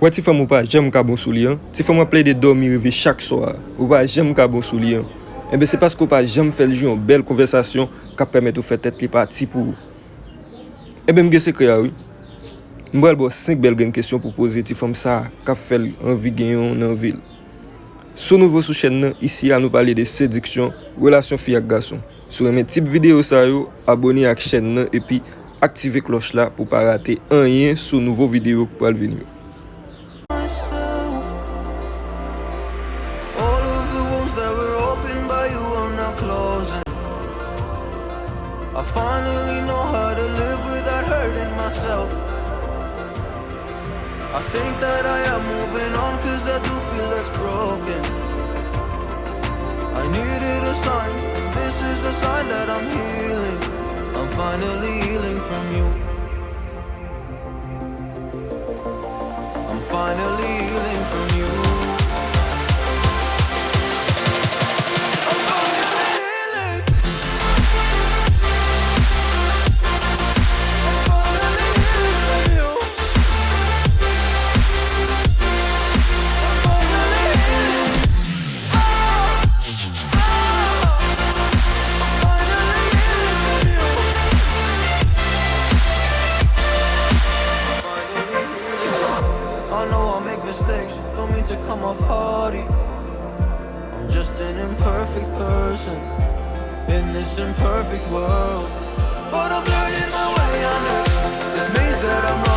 Ouais, ti femme ou pas, j'aime ka bon souli, hein. Ti femme play de dormir rêver chaque soir. Ou pas, j'aime ka bon souli, hein. Eh ben c'est parce qu'on pas j'aime faire jouer une belle conversation qui permet de faire tête li parti pour. Eh ben m'ge secret oui. M'bral bo 5 belles questions pour poser ti femme ça, Kap Fel envie gagnon dans ville. Sous nouveau sous chaîne ici à nous parler de séduction, relation fille avec garçon. Sur mes type vidéo ça yo, abonnez à la chaîne et puis activez cloche là pour pas rater rien sur nouveau vidéo pour venir. I finally know how to live without hurting myself. I think that I am moving on cause I do feel less broken. I needed a sign, this is a sign that I'm healing. I'm finally healing from you. I'm finally healing from you. Mistakes, don't mean to come off hardy. I'm just an imperfect person in this imperfect world, but I'm learning my way under this maze that I'm